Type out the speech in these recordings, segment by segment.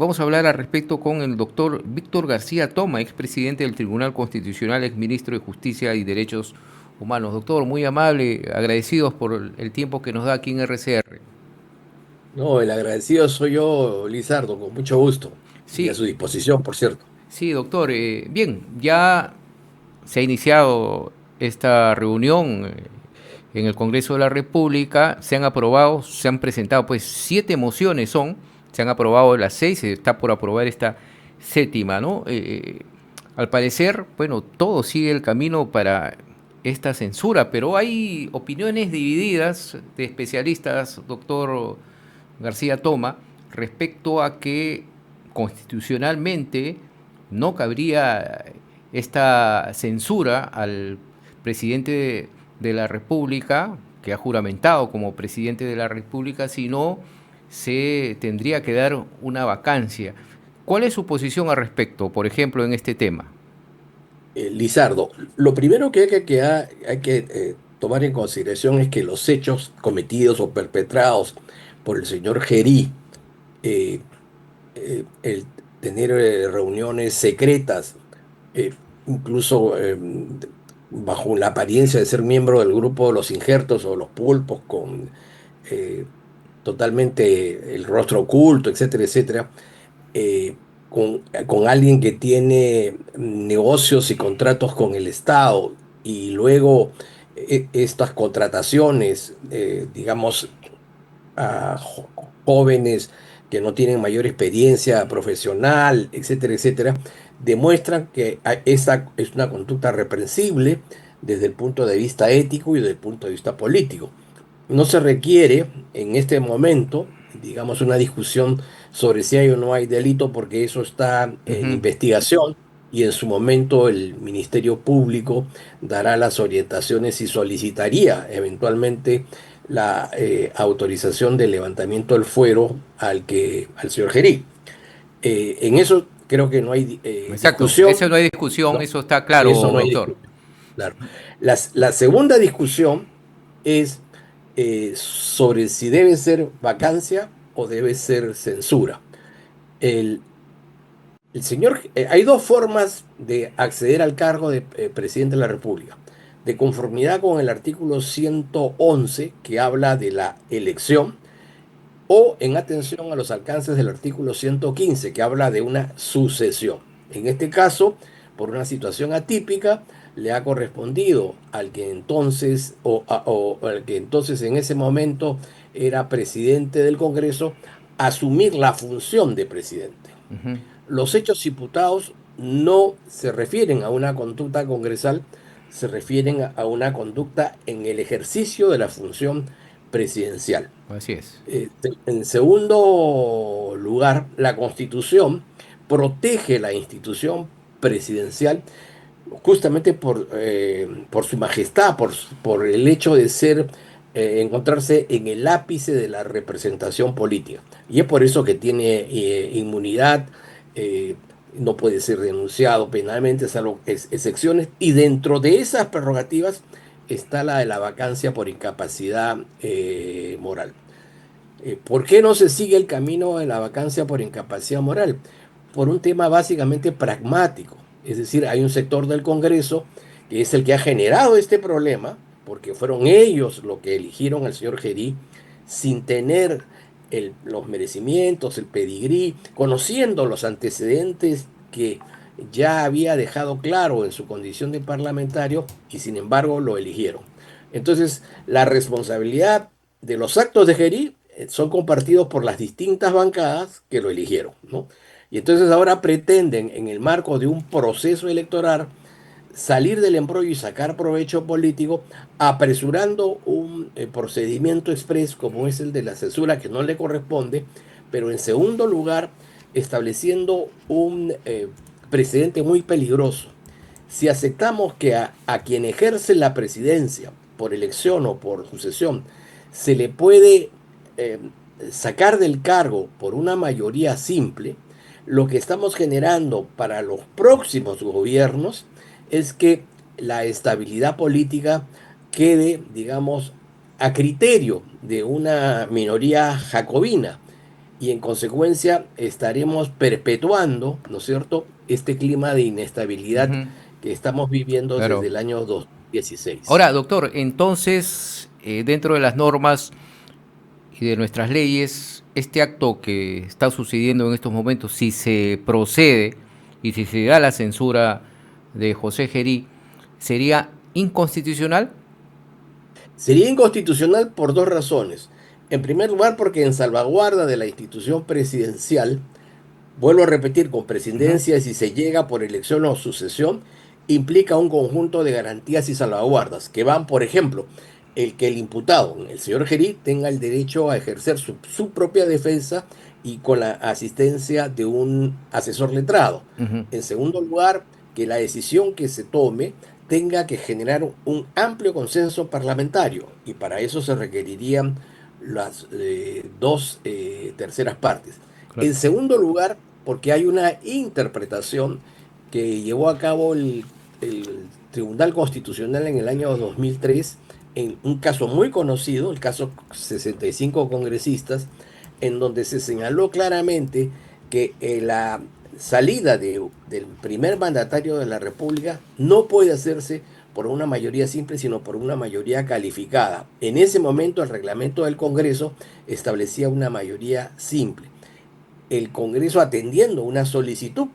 Vamos a hablar al respecto con el doctor Víctor García Toma, expresidente del Tribunal Constitucional, exministro de Justicia y Derechos Humanos. Doctor, muy amable, agradecidos por el tiempo que nos da aquí en RCR. No, el agradecido soy yo, Lizardo, con mucho gusto y a Sí, su disposición, por cierto. sí, doctor. Bien, ya se ha iniciado esta reunión en el Congreso de la República. Se han aprobado, se han presentado, pues 7 mociones son, se han aprobado las 6, se está por aprobar esta séptima, ¿no? Al parecer, bueno, todo sigue el camino para esta censura, pero hay opiniones divididas de especialistas, doctor García Toma, respecto a que constitucionalmente no cabría esta censura al presidente de la República, que ha juramentado como presidente de la República, sino se tendría que dar una vacancia. ¿Cuál es su posición al respecto, por ejemplo, en este tema? Lizardo, lo primero que hay que tomar en consideración es que los hechos cometidos o perpetrados por el señor Gerí, eh, el tener reuniones secretas, eh, incluso bajo la apariencia de ser miembro del grupo de los injertos o los pulpos, con eh, totalmente el rostro oculto, etcétera, etcétera, eh, con alguien que tiene negocios y contratos con el Estado y luego estas contrataciones, digamos, a jóvenes que no tienen mayor experiencia profesional, etcétera, etcétera, demuestran que esa es una conducta reprensible desde el punto de vista ético y desde el punto de vista político. No se requiere en este momento, digamos, una discusión sobre si hay o no hay delito, porque eso está en Ujú. investigación y en su momento el Ministerio Público dará las orientaciones y solicitaría eventualmente la autorización del levantamiento del fuero al señor Gerí. En eso creo que no hay Exacto, eso discusión, no hay discusión, ¿no? eso está claro, Eso no hay doctor. discusión. Claro. La segunda discusión es sobre si debe ser vacancia o debe ser censura. El, hay dos formas de acceder al cargo de presidente de la República. De conformidad con el artículo 111, que habla de la elección, o en atención a los alcances del artículo 115, que habla de una sucesión. En este caso, por una situación atípica, le ha correspondido al que entonces, o al que entonces en ese momento era presidente del Congreso, asumir la función de presidente. Ujú. Los hechos imputados no se refieren a una conducta congresal, se refieren a una conducta en el ejercicio de la función presidencial. Así es. En segundo lugar, la Constitución protege la institución presidencial justamente por su majestad, por el hecho de ser, encontrarse en el ápice de la representación política. Y es por eso que tiene inmunidad, eh, no puede ser denunciado penalmente, salvo excepciones, y dentro de esas prerrogativas está la de la vacancia por incapacidad moral. ¿Por qué no se sigue el camino de la vacancia por incapacidad moral? Por un tema básicamente pragmático. Es decir, hay un sector del Congreso que es el que ha generado este problema, porque fueron ellos los que eligieron al señor Gerí sin tener los merecimientos, el pedigrí, conociendo los antecedentes que ya había dejado claro en su condición de parlamentario y sin embargo lo eligieron. Entonces, la responsabilidad de los actos de Gerí son compartidos por las distintas bancadas que lo eligieron, ¿no? Y entonces ahora pretenden, en el marco de un proceso electoral, salir del embrollo y sacar provecho político, apresurando un procedimiento express como es el de la censura que no le corresponde, pero en segundo lugar, estableciendo un precedente muy peligroso. Si aceptamos que a quien ejerce la presidencia por elección o por sucesión se le puede eh, sacar del cargo por una mayoría simple, lo que estamos generando para los próximos gobiernos es que la estabilidad política quede, digamos, a criterio de una minoría jacobina. y en consecuencia estaremos perpetuando, ¿no es cierto?, este clima de inestabilidad Ujú, que estamos viviendo desde claro. el año 2016. Ahora, doctor, entonces, dentro de las normas y de nuestras leyes, este acto que está sucediendo en estos momentos, si se procede y si se da la censura de José Gerí, ¿sería inconstitucional? Sería inconstitucional por dos razones. En primer lugar, porque en salvaguarda de la institución presidencial, vuelvo a repetir, con Ujú, presidencia, si se llega por elección o sucesión, implica un conjunto de garantías y salvaguardas que van, por ejemplo, el que el imputado, el señor Gerí, tenga el derecho a ejercer su propia defensa y con la asistencia de un asesor letrado. ujú. En segundo lugar, que la decisión que se tome tenga que generar un amplio consenso parlamentario y para eso se requerirían las dos terceras partes. Claro. En segundo lugar, porque hay una interpretación que llevó a cabo el Tribunal Constitucional en el año 2003 en un caso muy conocido, el caso 65 congresistas, en donde se señaló claramente que la salida del primer mandatario de la República no puede hacerse por una mayoría simple, sino por una mayoría calificada. En ese momento el reglamento del Congreso establecía una mayoría simple. El Congreso, atendiendo una solicitud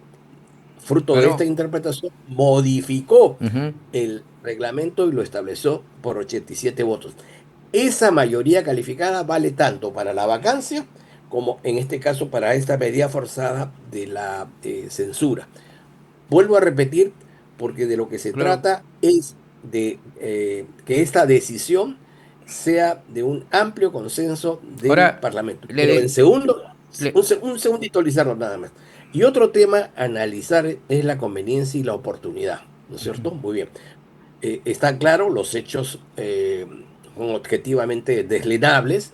fruto de esta Claro. interpretación, modificó Ujú. el reglamento y lo estableció por 87 votos. Esa mayoría calificada vale tanto para la vacancia como en este caso para esta medida forzada de la censura. Vuelvo a repetir, porque de lo que se Claro. trata es de que esta decisión sea de un amplio consenso del Ahora, Parlamento. le, Pero en de- segundo, le- un segundito, Lizardo, nada más. Y otro tema a analizar es la conveniencia y la oportunidad, ¿no es cierto? Muy bien. Está claro, los hechos son objetivamente deslenables,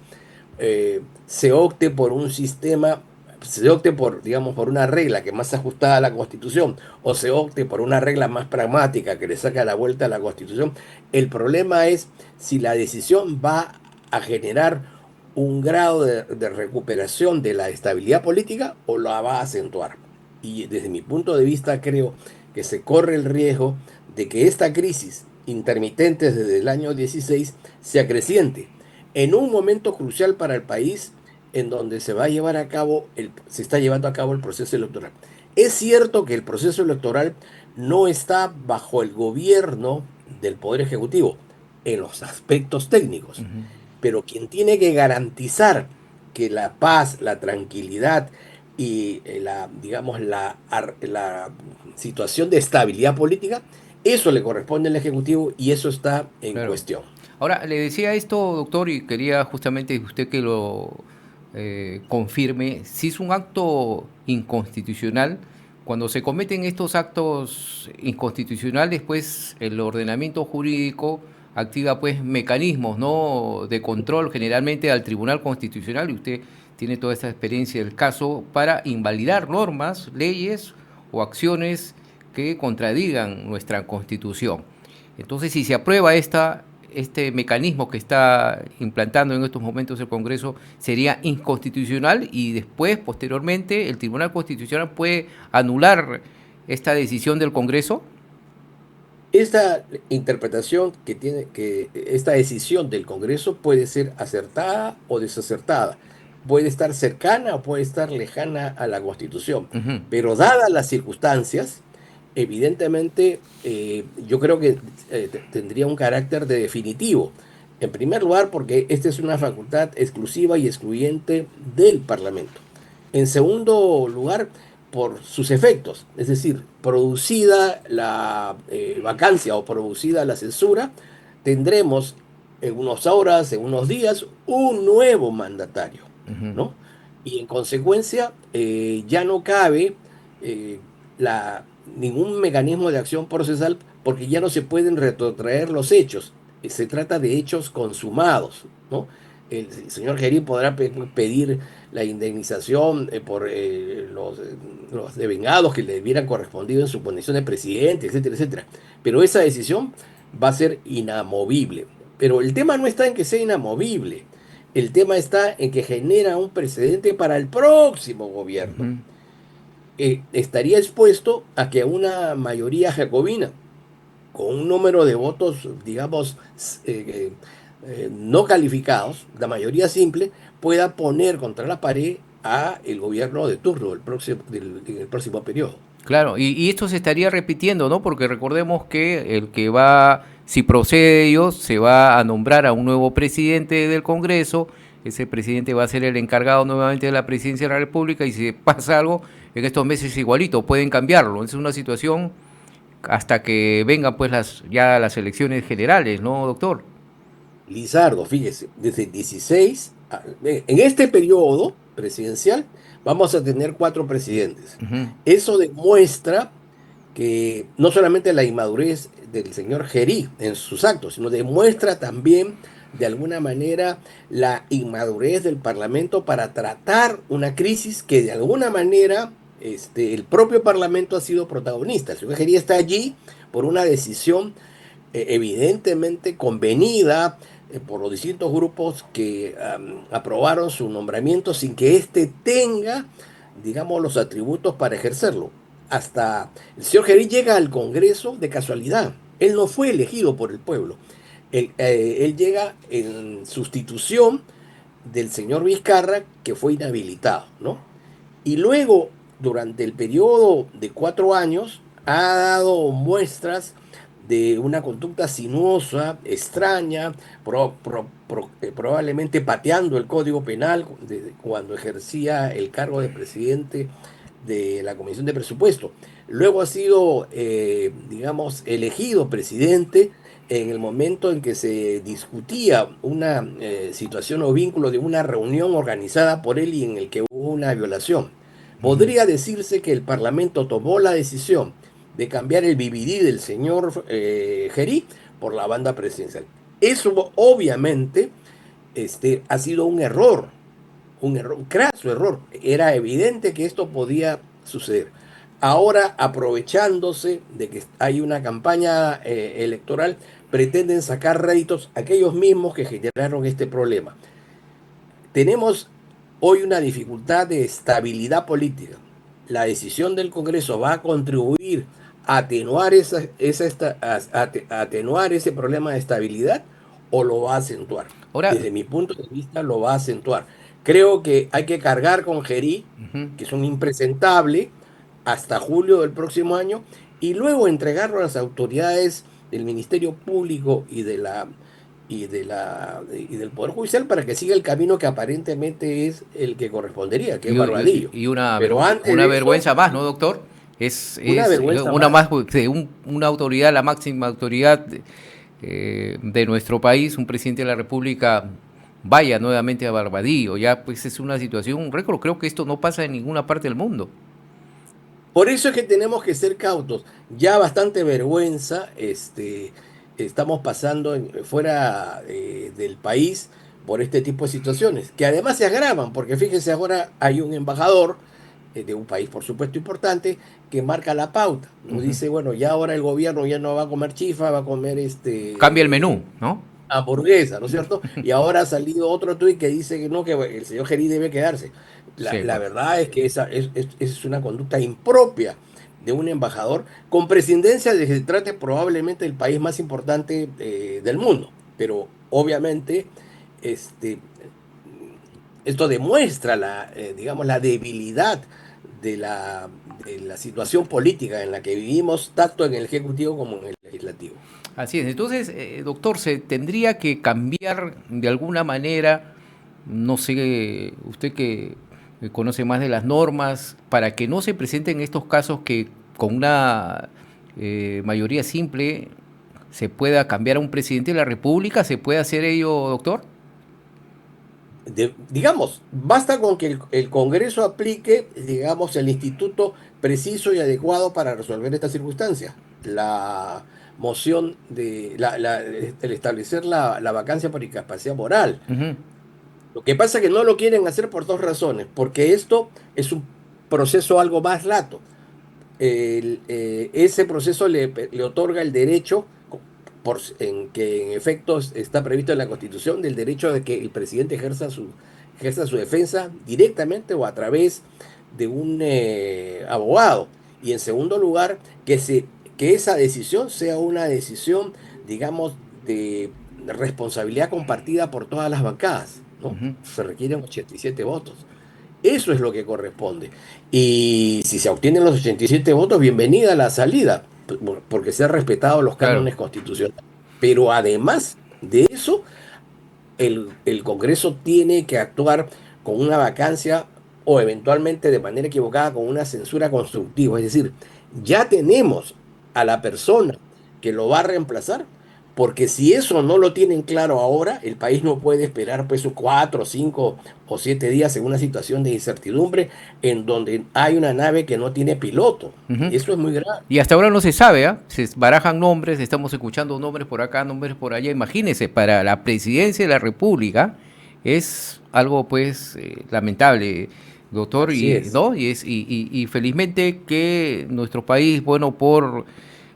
se opte por un sistema, se opte por, digamos, por una regla que es más ajustada a la Constitución, o se opte por una regla más pragmática que le saca la vuelta a la Constitución, el problema es si la decisión va a generar un grado de recuperación de la estabilidad política o la va a acentuar. Y desde mi punto de vista creo que se corre el riesgo de que esta crisis intermitente desde el año 16 se acreciente en un momento crucial para el país en donde se va a llevar a cabo se está llevando a cabo el proceso electoral. Es cierto que el proceso electoral no está bajo el gobierno del Poder Ejecutivo en los aspectos técnicos, Ujú. pero quien tiene que garantizar que la paz, la tranquilidad y digamos, la situación de estabilidad política, eso le corresponde al Ejecutivo y eso está en Claro. cuestión. Ahora, le decía esto, doctor, y quería justamente usted que lo confirme, si es un acto inconstitucional, cuando se cometen estos actos inconstitucionales, pues el ordenamiento jurídico activa pues mecanismos, ¿no?, de control generalmente al Tribunal Constitucional, y usted tiene toda esta experiencia del caso, para invalidar normas, leyes o acciones que contradigan nuestra Constitución. Entonces, si se aprueba este mecanismo que está implantando en estos momentos el Congreso, sería inconstitucional y después, posteriormente, el Tribunal Constitucional puede anular esta decisión del Congreso. Esta interpretación que tiene que esta decisión del Congreso puede ser acertada o desacertada, puede estar cercana o puede estar lejana a la Constitución, Ujú. pero dadas las circunstancias, evidentemente yo creo que tendría un carácter de definitivo. En primer lugar, porque esta es una facultad exclusiva y excluyente del Parlamento. En segundo lugar, por sus efectos, es decir, producida la vacancia o producida la censura, tendremos en unas horas, en unos días, un nuevo mandatario, Ujú. ¿no? Y en consecuencia, ya no cabe eh, ningún mecanismo de acción procesal porque ya no se pueden retrotraer los hechos. Se trata de hechos consumados, ¿no? El señor Gerí podrá pedir la indemnización por los devengados que le hubieran correspondido en su condición de presidente, etcétera, etcétera. Pero esa decisión va a ser inamovible. Pero el tema no está en que sea inamovible. El tema está en que genera un precedente para el próximo gobierno. Ujú. Estaría expuesto a que una mayoría jacobina, con un número de votos, digamos, no calificados, la mayoría simple, pueda poner contra la pared a el gobierno de turno en el próximo periodo. Claro, y esto se estaría repitiendo, ¿no? Porque recordemos que el que va, si procede ello, se va a nombrar a un nuevo presidente del Congreso, ese presidente va a ser el encargado nuevamente de la presidencia de la República y si pasa algo, en estos meses igualito, pueden cambiarlo. Es una situación hasta que vengan pues ya las elecciones generales, ¿no, doctor? Lizardo, fíjese, desde el 16, en este periodo presidencial, vamos a tener cuatro presidentes. Ujú. Eso demuestra que no solamente la inmadurez del señor Gerí en sus actos, sino demuestra también de alguna manera la inmadurez del Parlamento para tratar una crisis que de alguna manera el propio Parlamento ha sido protagonista. El señor Gerí está allí por una decisión evidentemente convenida por los distintos grupos que aprobaron su nombramiento sin que éste tenga, digamos, los atributos para ejercerlo. Hasta el señor Gerí llega al Congreso de casualidad. Él no fue elegido por el pueblo. Él llega en sustitución del señor Vizcarra, que fue inhabilitado, ¿no? Y luego, durante el periodo de 4 años, ha dado muestras de una conducta sinuosa, extraña, probablemente pateando el Código Penal cuando ejercía el cargo de presidente de la Comisión de Presupuesto. Luego ha sido, digamos, elegido presidente en el momento en que se discutía una situación o vínculo de una reunión organizada por él y en el que hubo una violación. Ujú. Podría decirse que el Parlamento tomó la decisión de cambiar el BBD del señor Gerí por la banda presidencial. Eso obviamente ha sido un error, un craso error. Era evidente que esto podía suceder. Ahora, aprovechándose de que hay una campaña electoral, pretenden sacar réditos aquellos mismos que generaron este problema. Tenemos hoy una dificultad de estabilidad política. La decisión del Congreso va a contribuir a atenuar, atenuar ese problema de estabilidad o lo va a acentuar. Ahora, Desde mi punto de vista, lo va a acentuar. Creo que hay que cargar con Gerí, ujú. que es un impresentable, hasta julio del próximo año y luego entregarlo a las autoridades del Ministerio Público y del Poder Judicial para que siga el camino que aparentemente es el que correspondería, que es Barbadillo. Y Pero antes una de eso, vergüenza más, ¿no, doctor? una Es vergüenza una más. más, una autoridad, la máxima autoridad de nuestro país, un presidente de la República, vaya nuevamente a Barbadillo. Ya pues es una situación, un récord. Creo que esto no pasa en ninguna parte del mundo. Por eso es que tenemos que ser cautos. Ya bastante vergüenza estamos pasando fuera del país por este tipo de situaciones, que además se agravan, porque fíjense, ahora hay un embajador de un país, por supuesto, importante, que marca la pauta. Nos Ujú. dice, bueno, ya ahora el gobierno ya no va a comer chifa, va a comer Cambia el menú, ¿no? hamburguesa, ¿no es cierto? Y ahora ha salido otro tuit que dice que no, que el señor Gerí debe quedarse. Sí, La pues. verdad es que esa es una conducta impropia de un embajador con presidencia de que se trate probablemente del país más importante del mundo. Pero obviamente este, esto demuestra digamos, la debilidad de de la situación política en la que vivimos, tanto en el Ejecutivo como en el Legislativo. Así es. Entonces, doctor, se tendría que cambiar de alguna manera, no sé, usted que conoce más de las normas, para que no se presenten estos casos que con una mayoría simple se pueda cambiar a un presidente de la República. ¿Se puede hacer ello, doctor? Digamos, basta con que el Congreso aplique, digamos, el instituto preciso y adecuado para resolver esta circunstancia. La moción el establecer la vacancia por incapacidad moral. Ujú. Lo que pasa es que no lo quieren hacer por dos razones, porque esto es un proceso algo más lato. Ese proceso le otorga el derecho, en que en efecto está previsto en la Constitución del derecho de que el presidente ejerza su defensa directamente o a través de un abogado. Y en segundo lugar, que esa decisión sea una decisión, digamos, de responsabilidad compartida por todas las bancadas, ¿no? Ujú. Se requieren 87 votos. Eso es lo que corresponde. Y si se obtienen los 87 votos, bienvenida a la salida, porque se han respetado los Claro. cánones constitucionales. Pero además de eso, el Congreso tiene que actuar con una vacancia o eventualmente de manera equivocada con una censura constructiva. Es decir, ya tenemos a la persona que lo va a reemplazar, porque si eso no lo tienen claro ahora, el país no puede esperar pues 4, 5 o 7 días en una situación de incertidumbre en donde hay una nave que no tiene piloto. Ujú. Eso es muy grave. Y hasta ahora no se sabe, ¿ah? Se barajan nombres, estamos escuchando nombres por acá, nombres por allá. Imagínense, para la presidencia de la República es algo pues lamentable, doctor, Así y es. no, y felizmente que nuestro país, bueno, por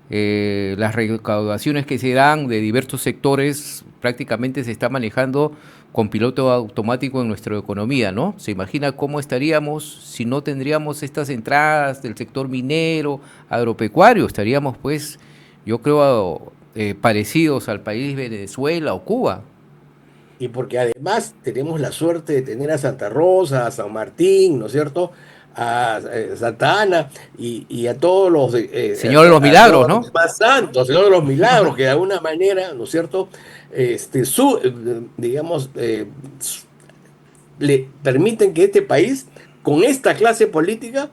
las recaudaciones que se dan de diversos sectores, prácticamente se está manejando con piloto automático en nuestra economía, ¿no? Se imagina cómo estaríamos si no tendríamos estas entradas del sector minero, agropecuario, estaríamos pues, yo creo, parecidos al país Venezuela o Cuba. Y porque además tenemos la suerte de tener a Santa Rosa, a San Martín, ¿no es cierto? A Santa Ana y a todos Señor de los a Milagros, todos los ¿no? demás santos, Señor de los Milagros, que de alguna manera, ¿no es cierto? Digamos, le permiten que este país, con esta clase política,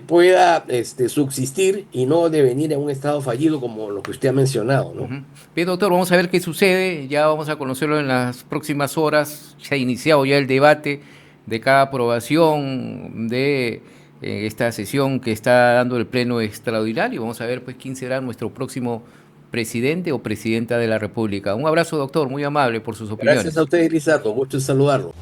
pueda subsistir y no devenir en un estado fallido como lo que usted ha mencionado, ¿no? Ujú. Bien, doctor, vamos a ver qué sucede. Ya vamos a conocerlo en las próximas horas. Se ha iniciado ya el debate de cada aprobación de esta sesión que está dando el Pleno Extraordinario. Vamos a ver pues quién será nuestro próximo presidente o presidenta de la República. Un abrazo, doctor, muy amable por sus Gracias a opiniones. usted, Grisato. Gusto en saludarlo.